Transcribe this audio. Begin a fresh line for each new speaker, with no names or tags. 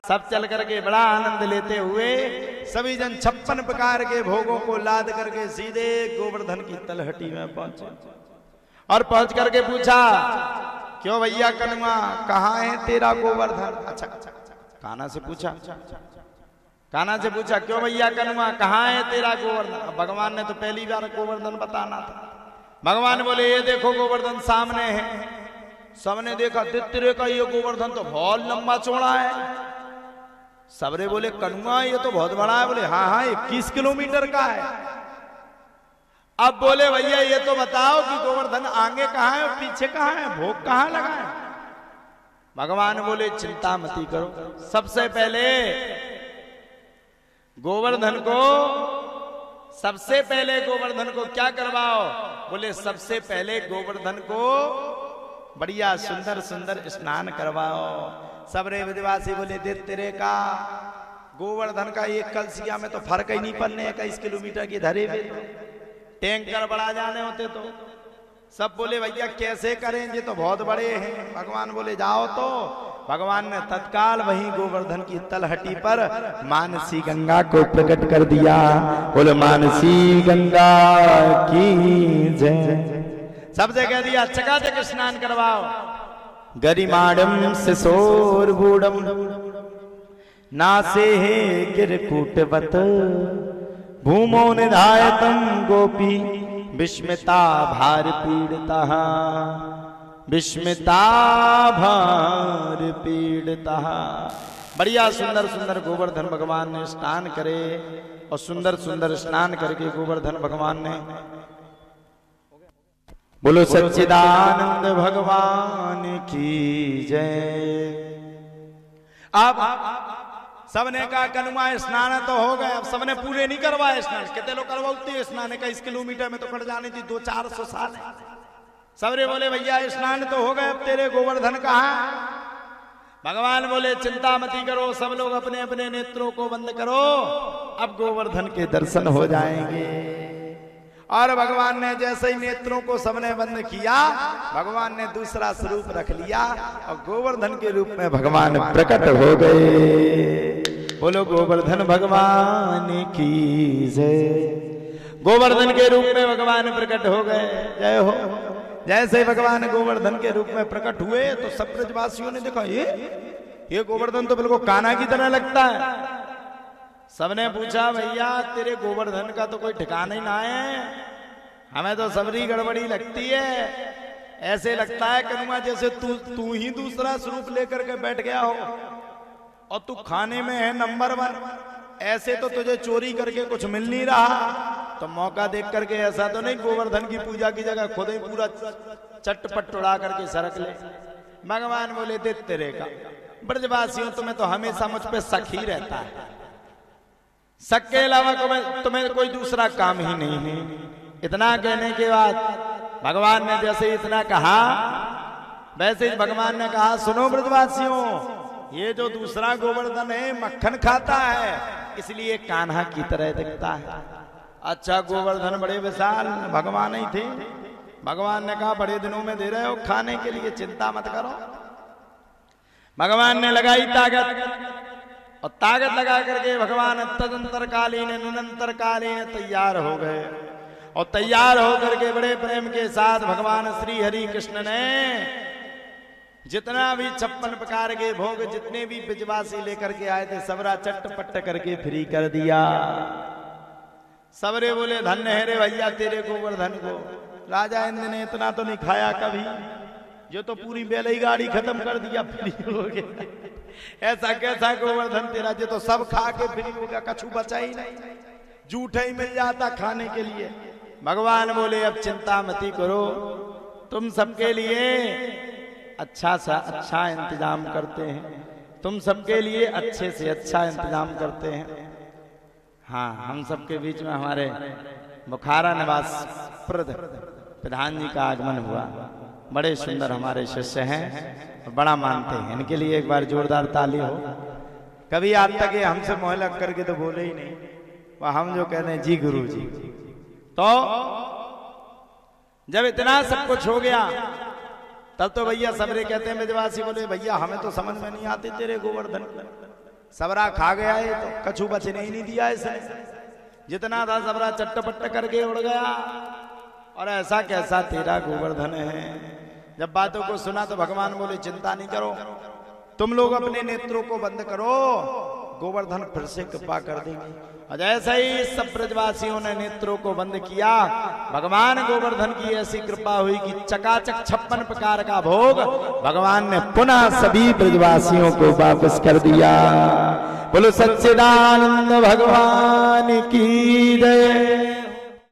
सब चल करके बड़ा आनंद लेते हुए सभी जन 56 प्रकार के भोगों को लाद करके सीधे गोवर्धन की तलहटी में पहुंचे और पहुंच करके पूछा, क्यों भैया कनुआ, कहाँ है तेरा गोवर्धन? अच्छा, कान्हा से पूछा, क्यों भैया कनुआ, कहाँ है तेरा गोवर्धन? भगवान ने तो पहली बार गोवर्धन बताना था। भगवान बोले, ये देखो गोवर्धन सामने है। सबने देखा, तेरे का ये गोवर्धन तो बहुत लंबा चौड़ा है। सबरे बोले, कनुआ ये तो बहुत बड़ा है। बोले, हाँ 21 किलोमीटर का है। अब बोले, भैया ये तो बताओ कि गोवर्धन आगे कहाँ है और पीछे कहाँ है, भोग कहाँ लगा है? भगवान बोले, चिंता मती करो, सबसे पहले गोवर्धन को क्या करवाओ? बोले, सबसे पहले गोवर्धन को बढ़िया सुंदर सुंदर स्नान करवाओ। सबरे विद्वासी बोले, दे तेरे का गोवर्धन का एक कलसिया में तो फर्क ही नहीं पड़ने 21 किलोमीटर की धरे में टैंकर बढ़ा जाने होते तो। सब बोले, भैया कैसे करें, ये तो बहुत बड़े हैं। भगवान बोले, जाओ। तो भगवान ने तत्काल वहीं गोवर्धन की तलहटी पर मानसी गंगा को प्रकट कर दिया। बोले, मानसी गंगा की जय। सबसे कह दिया, चकाचक स्नान करवाओ। गरिमाडम सिसोर्बूडम नासे हे गिरकूटवत भूमो निधायतम गोपी विस्मिता भार पीड़ता बढ़िया सुंदर सुंदर गोवर्धन भगवान ने स्नान करे और सुंदर सुंदर स्नान करके गोवर्धन भगवान ने, बोलो सच्चिदानंद भगवान की जय। अब सबने कहा, कनुआ स्नान तो हो गए। अब सबने पूरे नहीं करवाए स्नान। कितने लोग करवाते स्नान? 21 किलोमीटर में तो कट जाने थी 200-400 साल। सबने बोले, भैया स्नान तो हो गए, अब तेरे गोवर्धन कहाँ? भगवान बोले, चिंता मती करो, सब लोग अपने अपने नेत्रों को बंद करो, अब गोवर्धन के दर्शन हो जाएंगे। और भगवान ने जैसे ही नेत्रों को सबने बंद किया, भगवान ने दूसरा स्वरूप रख लिया और गोवर्धन के रूप में भगवान प्रकट हो गए। बोलो गोवर्धन भगवान की जय। गोवर्धन के रूप में भगवान प्रकट हो गए। जय हो। जैसे भगवान गोवर्धन के रूप में प्रकट हुए तो सब ब्रजवासियों ने देखा, ये गोवर्धन तो बिल्कुल कान्हा की तरह लगता है। सबने पूछा, भैया तेरे गोवर्धन का तो कोई ठिकाना ही ना है, हमें तो सबरी गड़बड़ी लगती है। ऐसे लगता है कनुआ जैसे तू ही दूसरा स्वरूप लेकर के बैठ गया हो और तू खाने में है नंबर 1। ऐसे तो तुझे चोरी करके कुछ मिल नहीं रहा, तो मौका देख करके ऐसा तो नहीं गोवर्धन की पूजा की जगह खुद ही पूरा चटपट उड़ा करके सरक ले। भगवान बोले, दे तेरे का ब्रजवासियों, तुम्हें तो हमेशा मुझ पे शक ही रहता है। शक के अलावा तुम्हें कोई दूसरा काम ही नहीं है। इतना कहने के बाद भगवान ने जैसे इतना कहा, वैसे ही भगवान ने कहा, सुनो ब्रजवासियों, ये जो दूसरा गोवर्धन है मक्खन खाता है, इसलिए कान्हा की तरह दिखता है। अच्छा, गोवर्धन बड़े विशाल भगवान ही थे। भगवान ने कहा, बड़े दिनों में दे रहे हो खाने के लिए, चिंता मत करो। भगवान ने लगाई ताकत और ताकत लगा करके भगवान तदंतर कालीन निरंतर कालीन तैयार हो गए। और तैयार होकर के बड़े प्रेम के साथ भगवान श्री हरि कृष्ण ने जितना भी 56 प्रकार के भोग जितने भी ब्रजवासी लेकर के आए थे, सबरा चटपट करके फ्री कर दिया। सबरे बोले, धन्य है रे भैया तेरे गोवर्धन को। राजा इंद्र ने इतना तो नहीं खाया कभी, जो तो पूरी बैलई गाड़ी खत्म कर दिया, फ्री हो गया। ऐसा कैसा गोवर्धन तेरा, जो तो सब खा के फ्री हो गया, कछु बचा ही नहीं, जूठा ही मिल जाता खाने के लिए। भगवान बोले, अब चिंता मती करो, तुम सबके लिए अच्छा सा अच्छा इंतजाम करते हैं, तुम सबके लिए अच्छे से अच्छा इंतजाम करते हैं। हाँ, हम सबके बीच में हमारे बुखारा निवास प्रधान जी का आगमन हुआ। बड़े सुंदर हमारे शिष्य हैं और बड़ा मानते हैं, इनके लिए एक बार जोरदार ताली हो। कभी आज तक ये हमसे मोह लग करके तो बोले ही नहीं, वह हम जो कहते हैं जी गुरु जी। तो जब इतना सब कुछ हो गया तब तो भैया सबरे कहते हैं ब्रजवासी बोले, भैया हमें तो समझ में नहीं आते तेरे गोवर्धन। सबरा खा गया ये तो, कछु बचने ही नहीं दिया इसने। जितना था सबरा चट्टपट्ट करके उड़ गया। और ऐसा कैसा तेरा गोवर्धन है। जब बातों को सुना तो भगवान बोले चिंता नहीं करो, तुम लोग अपने नेत्रों को बंद करो, गोवर्धन फिर से कृपा कर देंगे। और जैसे ही सब ब्रजवासियों ने नेत्रों को बंद किया, भगवान गोवर्धन की ऐसी कृपा हुई कि चकाचक 56 प्रकार का भोग भगवान ने पुनः सभी ब्रजवासियों को वापस कर दिया। बोलो सच्चिदानंद भगवान की जय।